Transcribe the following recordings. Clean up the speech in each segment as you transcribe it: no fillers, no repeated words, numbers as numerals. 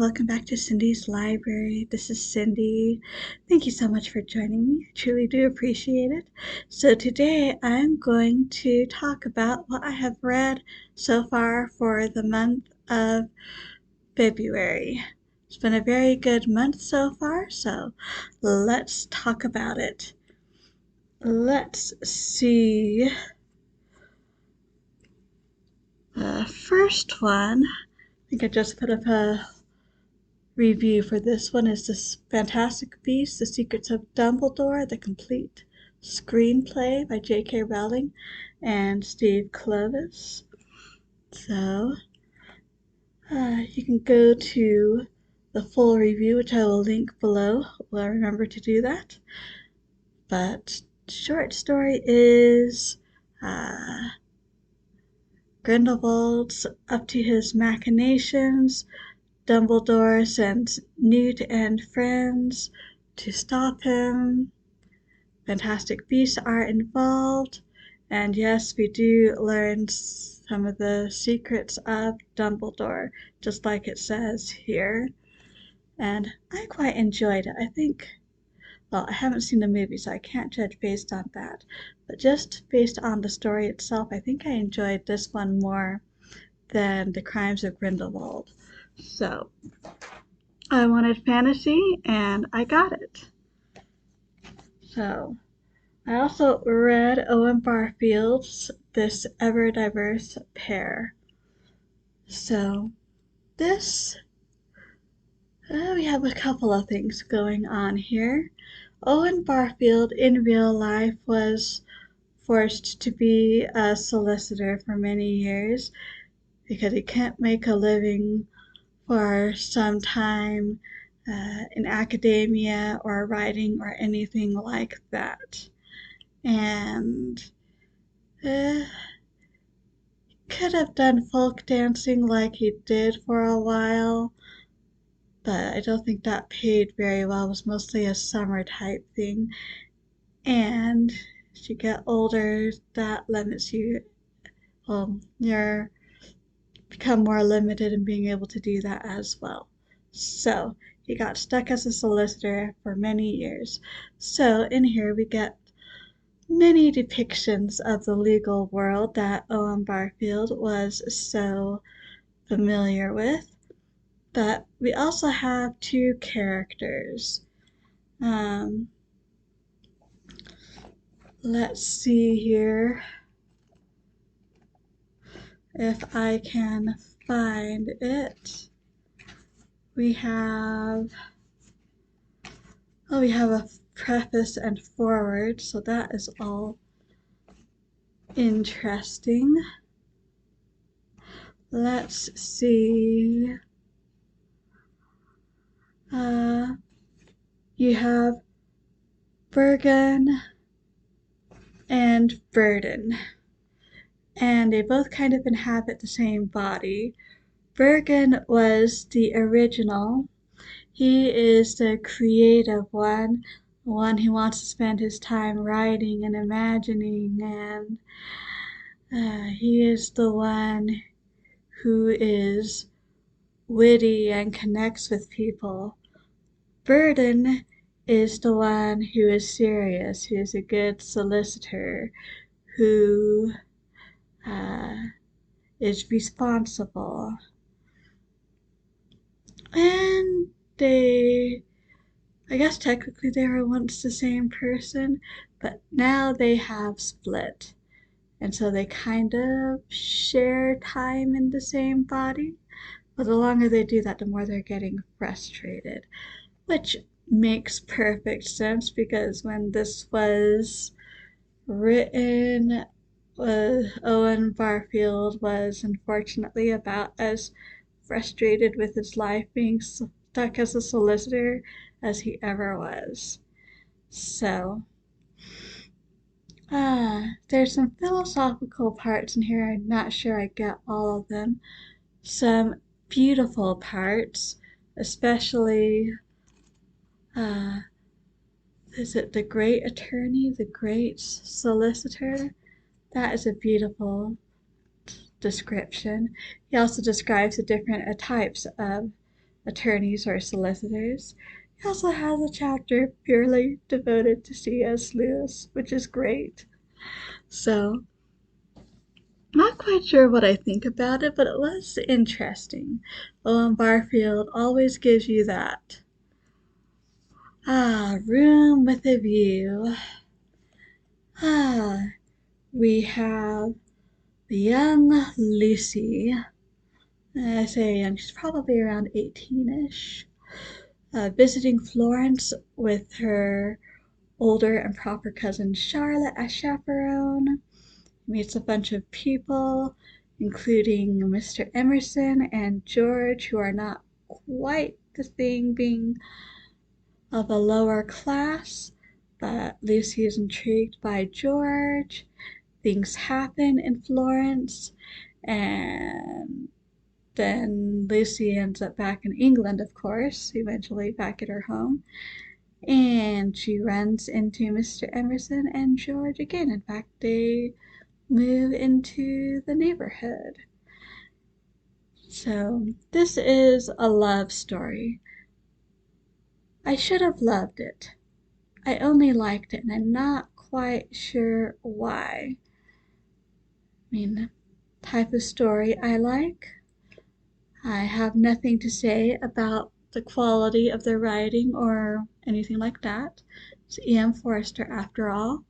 welcome back to Cindy's Library. This is Cindy. Thank you so much for joining me. I truly do appreciate it. So today I'm going to talk about what I have read so far for the month of February. It's been a very good month so far, so let's talk about it. Let's see. The first one, I think I just put up a review for this one, is this Fantastic Beasts, The Secrets of Dumbledore, the complete screenplay by J.K. Rowling and Steve Kloves. So you can go to the full review, which I will link below. I'll remember to do that. But short story is Grindelwald's up to his machinations. Dumbledore sends Newt and friends to stop him. Fantastic beasts are involved. And yes, we do learn some of the secrets of Dumbledore, just like it says here. And I quite enjoyed it. I think, well, I haven't seen the movie, so I can't judge based on that. But just based on the story itself, I think I enjoyed this one more than The Crimes of Grindelwald. So I wanted fantasy and I got it. So I also read Owen Barfield's This Ever Diverse Pair. So this, we have a couple of things going on here. Owen Barfield in real life was forced to be a solicitor for many years because he can't make a living for some time in academia or writing or anything like that. And could have done folk dancing like he did for a while, but I don't think that paid very well. It was mostly a summer type thing. And as you get older, that limits you. You're become more limited in being able to do that as well. So he got stuck as a solicitor for many years. So in here we get many depictions of the legal world that Owen Barfield was so familiar with. But we also have two characters. Let's see here if I can find it. We have a preface and foreword, so that is all interesting. Let's see. You have Bergen and Burden, and they both kind of inhabit the same body. Bergen was the original. He is the creative one, the one who wants to spend his time writing and imagining, and he is the one who is witty and connects with people. Burden is the one who is serious, who is a good solicitor, who is responsible. And I guess technically they were once the same person, but now they have split. And so they kind of share time in the same body. But the longer they do that, the more they're getting frustrated, which makes perfect sense because when this was written, Owen Barfield was unfortunately about as frustrated with his life being stuck as a solicitor as he ever was. So, there's some philosophical parts in here. I'm not sure I get all of them. Some beautiful parts, especially, is it the great attorney, the great solicitor? That is a beautiful description. He also describes the different types of attorneys or solicitors. He also has a chapter purely devoted to C.S. Lewis, which is great. So, not quite sure what I think about it, but it was interesting. Owen Barfield always gives you that. Room with a view. We have the young Lucy. I say young, she's probably around 18-ish. Visiting Florence with her older and proper cousin Charlotte as chaperone. Meets a bunch of people, including Mr. Emerson and George, who are not quite the thing, being of a lower class, but Lucy is intrigued by George. Things happen in Florence, and then Lucy ends up back in England, of course, eventually back at her home. And she runs into Mr. Emerson and George again. In fact, they move into the neighborhood. So this is a love story. I should have loved it. I only liked it, and I'm not quite sure why. I mean, type of story I like. I have nothing to say about the quality of the writing or anything like that. It's E.M. Forster after all.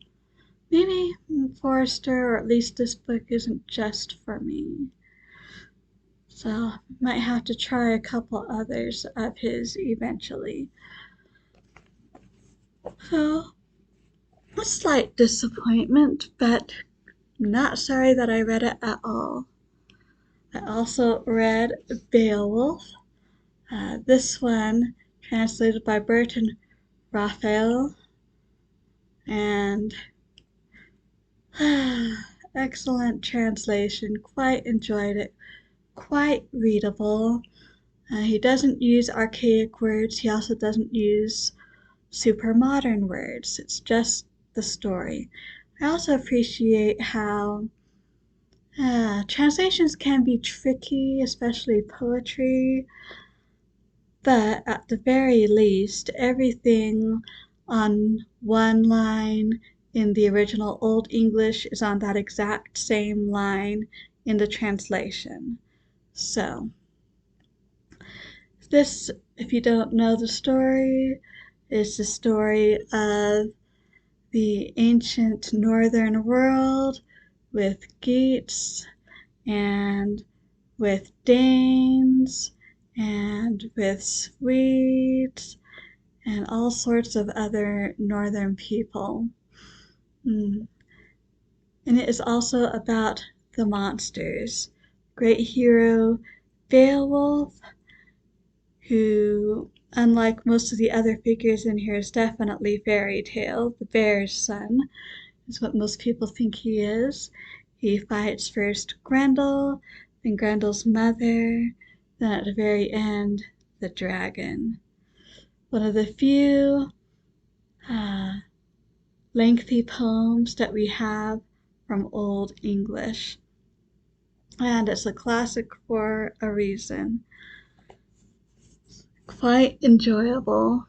Maybe Forster, or at least this book, isn't just for me. So might have to try a couple others of his eventually. So a slight disappointment, but not sorry that I read it at all. I also read Beowulf. This one translated by Burton Raphael, and excellent translation. Quite enjoyed it. Quite readable. He doesn't use archaic words. He also doesn't use super modern words. It's just the story. I also appreciate how translations can be tricky, especially poetry, but at the very least, everything on one line in the original Old English is on that exact same line in the translation. So, this, if you don't know the story, is the story of the ancient northern world with Geats and with Danes and with Swedes and all sorts of other northern people. And it is also about the monsters. Great hero Beowulf, who, unlike most of the other figures in here, is definitely fairy tale. The bear's son is what most people think he is. He fights first Grendel, then Grendel's mother, then at the very end, the dragon. One of the few lengthy poems that we have from Old English. And it's a classic for a reason. Quite enjoyable.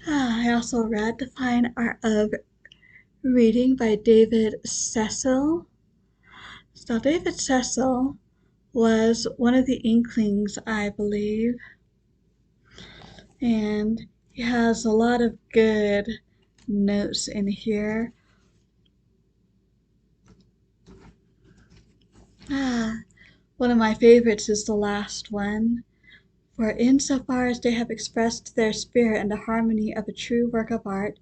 I also read The Fine Art of Reading by David Cecil. So David Cecil was one of the Inklings, I believe, and he has a lot of good notes in here. One of my favorites is the last one. For insofar as they have expressed their spirit in the harmony of a true work of art,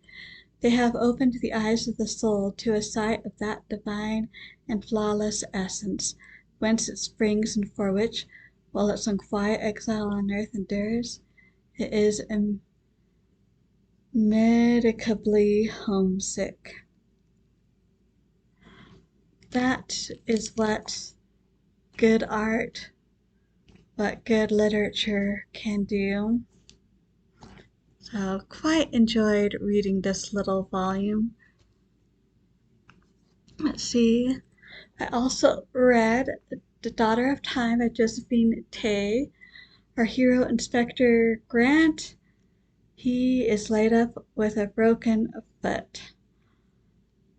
they have opened the eyes of the soul to a sight of that divine and flawless essence, whence it springs and for which, while its unquiet exile on earth endures, it is immeasurably homesick. That is what good art, what good literature can do. So quite enjoyed reading this little volume. Let's see. I also read The Daughter of Time by Josephine Tay. Our hero, Inspector Grant, he is laid up with a broken foot.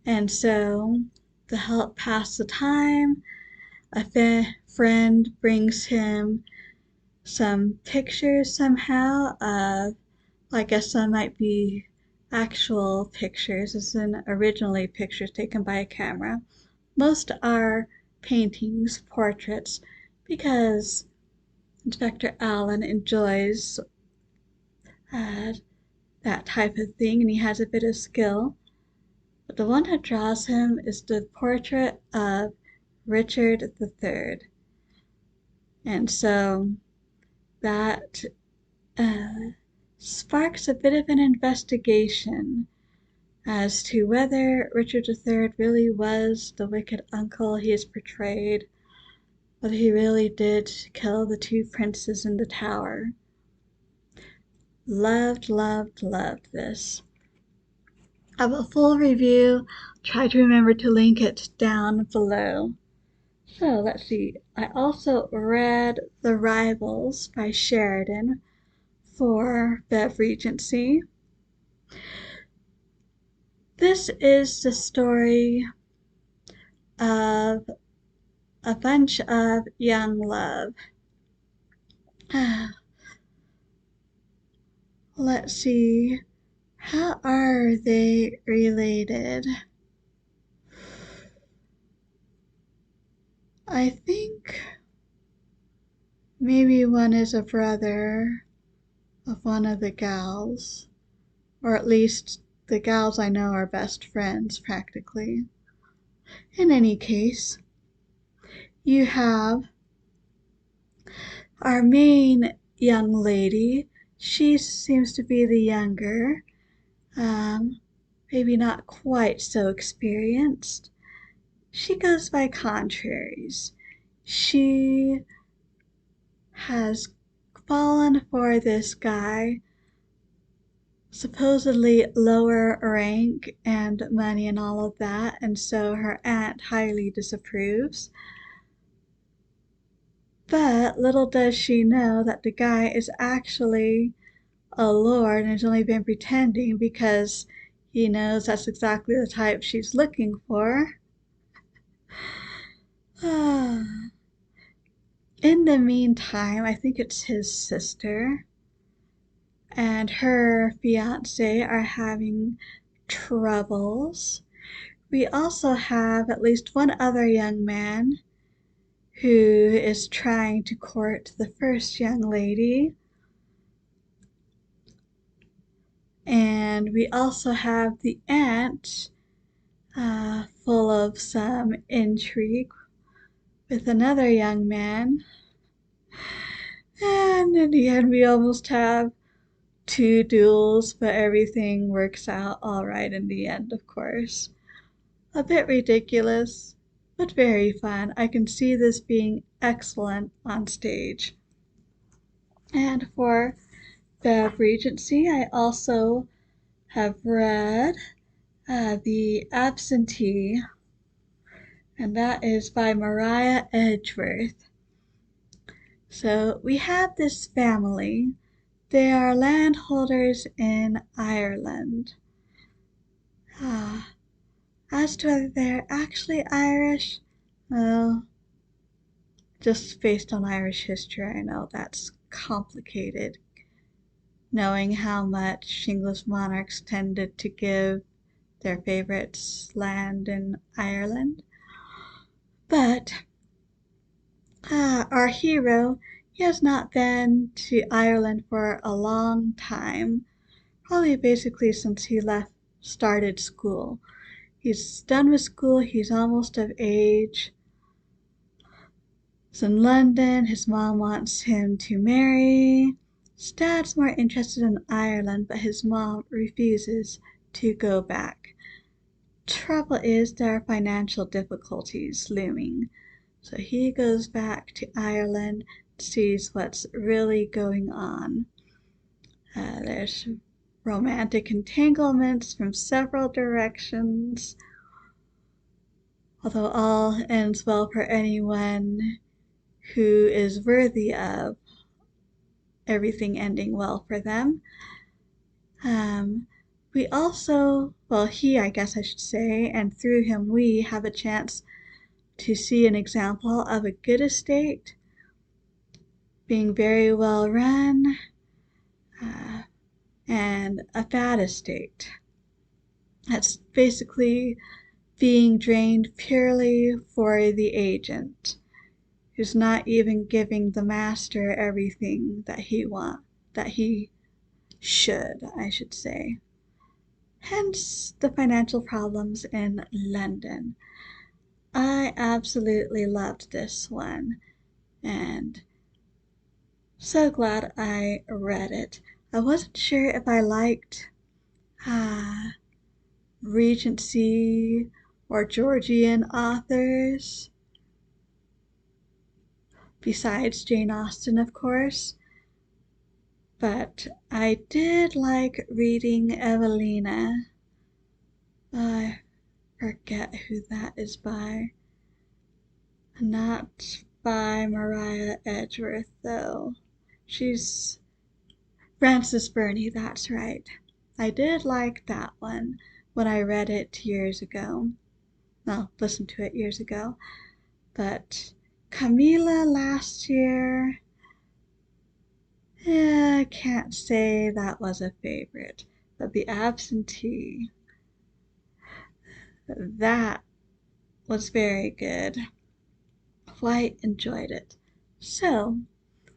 And so, to help pass the time, a friend brings him some pictures somehow of, I guess some might be actual pictures, as in originally pictures taken by a camera. Most are paintings, portraits, because Inspector Allen enjoys uh, that type of thing and he has a bit of skill. But the one that draws him is the portrait of Richard III. And so that sparks a bit of an investigation as to whether Richard III really was the wicked uncle he is portrayed, whether he really did kill the two princes in the tower. Loved, loved, loved this. I have a full review. Try to remember to link it down below. So let's see. I also read The Rivals by Sheridan for Bev Regency. This is the story of a bunch of young love. Let's see. How are they related? I think maybe one is a brother of one of the gals, or at least the gals I know are best friends practically. In any case, you have our main young lady. She seems to be the younger, maybe not quite so experienced. She goes by contraries. She has fallen for this guy, supposedly lower rank and money and all of that, and so her aunt highly disapproves. But little does she know that the guy is actually a lord and has only been pretending because he knows that's exactly the type she's looking for. In the meantime, I think it's his sister and her fiance are having troubles. We also have at least one other young man who is trying to court the first young lady. And we also have the aunt, full of some intrigue with another young man. And in the end, we almost have two duels, but everything works out all right in the end, of course. A bit ridiculous, but very fun. I can see this being excellent on stage. And for Bev Regency, I also have read The Absentee, and that is by Mariah Edgeworth. So we have this family. They are landholders in Ireland. As to whether they're actually Irish, well, just based on Irish history, I know that's complicated, knowing how much English monarchs tended to give their favorites land in Ireland. But our hero, he has not been to Ireland for a long time, probably basically since he started school. He's done with school, he's almost of age. He's in London, his mom wants him to marry. His dad's more interested in Ireland, but his mom refuses to go back. Trouble is, there are financial difficulties looming. So he goes back to Ireland, sees what's really going on. There's romantic entanglements from several directions, although all ends well for anyone who is worthy of everything ending well for them. We also, well, he, I guess I should say, and through him we have a chance to see an example of a good estate being very well run, and a bad estate that's basically being drained purely for the agent, who's not even giving the master everything that he should, I should say. Hence the financial problems in London. I absolutely loved this one, and so glad I read it. I wasn't sure if I liked Regency or Georgian authors, besides Jane Austen, of course, but I did like reading Evelina. I forget who that is by. Not by Maria Edgeworth, though. She's Frances Burney, that's right. I did like that one when I read it years ago. Well, listened to it years ago. But Camilla last year, I can't say that was a favorite. But The Absentee, that was very good. Quite enjoyed it. So,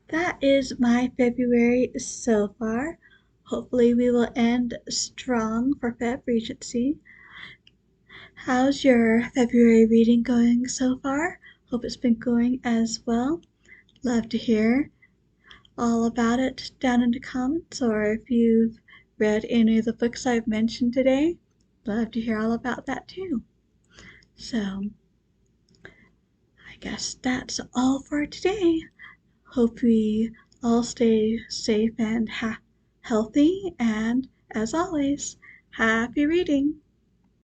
that is my February so far. Hopefully we will end strong for Feb Regency. How's your February reading going so far? Hope it's been going as well. Love to hear all about it down in the comments, or if you've read any of the books I've mentioned today, love to hear all about that too. So, I guess that's all for today. Hope we all stay safe and healthy, and as always, happy reading!